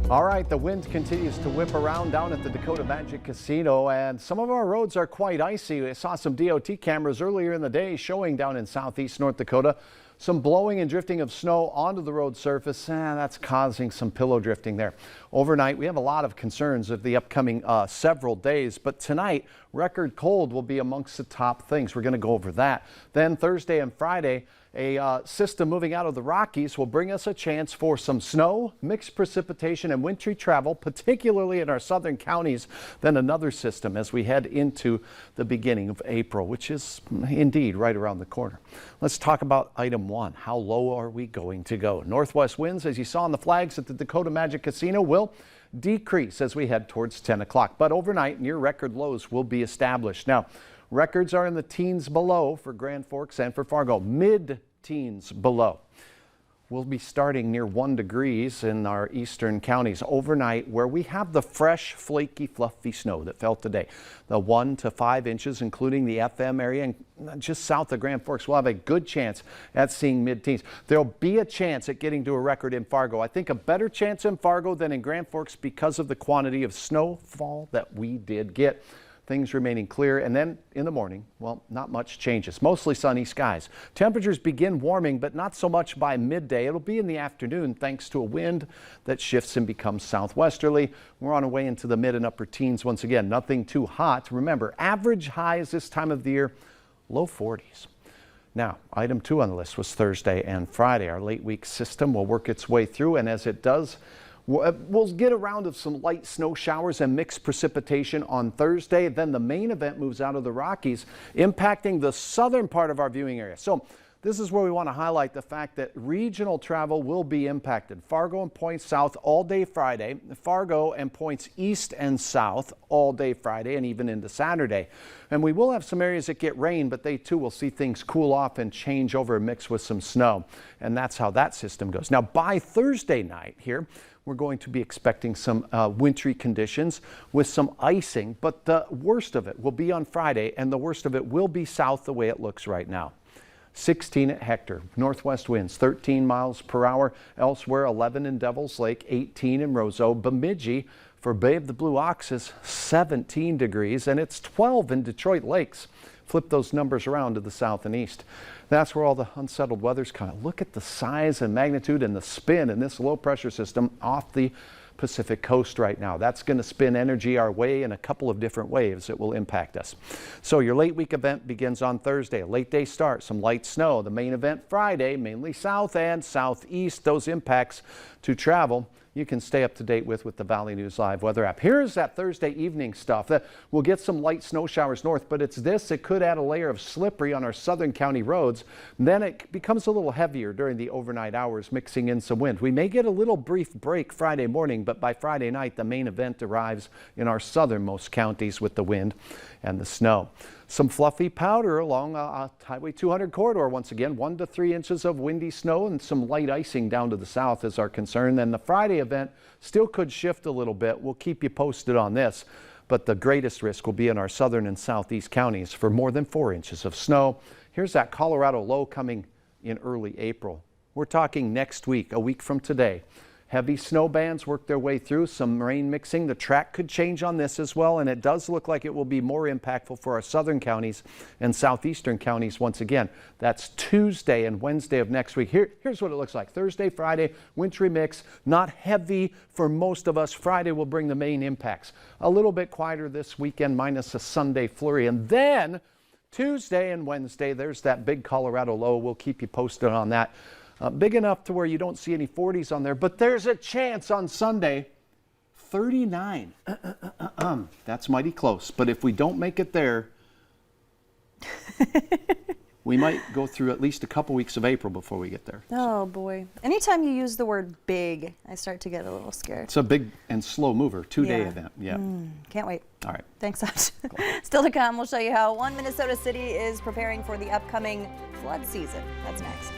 All right, the wind continues to whip around down at the Dakota Magic Casino, and some of our roads are quite icy. We saw some DOT cameras earlier in the day showing down in southeast North Dakota some blowing and drifting of snow onto the road surface. That's causing some pillow drifting there. Overnight, we have a lot of concerns of the upcoming several days, but tonight, record cold will be amongst the top things. We're going to go over that. Then Thursday and Friday, a system moving out of the Rockies will bring us a chance for some snow, mixed precipitation, and wintry travel, particularly in our southern counties. Then another system as we head into the beginning of April, which is indeed right around the corner. Let's talk about item one. How low are we going to go? Northwest winds, as you saw on the flags at the Dakota Magic Casino, will decrease as we head towards 10 o'clock. But overnight, near record lows will be established. Now, records are in the teens below for Grand Forks and for Fargo, mid-teens below. We'll be starting near 1 degrees in our eastern counties overnight, where we have the fresh, flaky, fluffy snow that fell today. The 1 to 5 inches, including the FM area and just south of Grand Forks. We'll have a good chance at seeing mid-teens. There'll be a chance at getting to a record in Fargo. I think a better chance in Fargo than in Grand Forks because of the quantity of snowfall that we did get. Things remaining clear, and then in the morning, well, not much changes. Mostly sunny skies. Temperatures begin warming, but not so much by midday. It'll be in the afternoon thanks to a wind that shifts and becomes southwesterly. We're on our way into the mid and upper teens once again. Nothing too hot. Remember, average highs this time of the year, low 40s. Now, item 2 on the list was Thursday and Friday. Our late week system will work its way through, and as it does, we'll get around of some light snow showers and mixed precipitation on Thursday. Then the main event moves out of the Rockies, impacting the southern part of our viewing area. So this is where we want to highlight the fact that regional travel will be impacted. Fargo and points south all day Friday, Fargo and points east and south all day Friday and even into Saturday. And we will have some areas that get rain, but they too will see things cool off and change over and mix with some snow. And that's how that system goes. Now by Thursday night here, we're going to be expecting some wintry conditions with some icing, but the worst of it will be on Friday, and the worst of it will be south the way it looks right now. 16 at Hector, northwest winds 13 miles per hour. Elsewhere, 11 in Devil's Lake, 18 in Roseau. Bemidji for Bay of the Blue Ox is 17 degrees, and it's 12 in Detroit Lakes. Flip those numbers around to the south and east. That's where all the unsettled weather's coming. Look at the size and magnitude and the spin in this low pressure system off the Pacific coast right now. That's going to spin energy our way in a couple of different waves that will impact us. So your late week event begins on Thursday. A late day start, some light snow. The main event Friday, mainly south and southeast. Those impacts to travel you can stay up to date with the Valley News Live weather app. Here's that Thursday evening stuff. That we'll get some light snow showers north, but it's this. It could add a layer of slippery on our southern county roads. Then it becomes a little heavier during the overnight hours, mixing in some wind. We may get a little brief break Friday morning, but by Friday night, the main event arrives in our southernmost counties with the wind and the snow. Some fluffy powder along Highway 200 corridor once again. 1 to 3 inches of windy snow and some light icing down to the south is our concern. Then the Friday event still could shift a little bit. We'll keep you posted on this. But the greatest risk will be in our southern and southeast counties for more than 4 inches of snow. Here's that Colorado low coming in early April. We're talking next week, a week from today. Heavy snow bands work their way through, some rain mixing. The track could change on this as well, and it does look like it will be more impactful for our southern counties and southeastern counties once again. That's Tuesday and Wednesday of next week. Here's what it looks like. Thursday, Friday, wintry mix, not heavy for most of us. Friday will bring the main impacts. A little bit quieter this weekend, minus a Sunday flurry. And then Tuesday and Wednesday, there's that big Colorado low. We'll keep you posted on that. Big enough to where you don't see any 40s on there, but there's a chance on Sunday, 39. That's mighty close, but if we don't make it there, we might go through at least a couple weeks of April before we get there. Oh boy. Anytime you use the word big, I start to get a little scared. It's a big and slow mover, 2-day event. Yeah. Can't wait. All right. Thanks, Ash. Still to come, we'll show you how one Minnesota city is preparing for the upcoming flood season. That's next.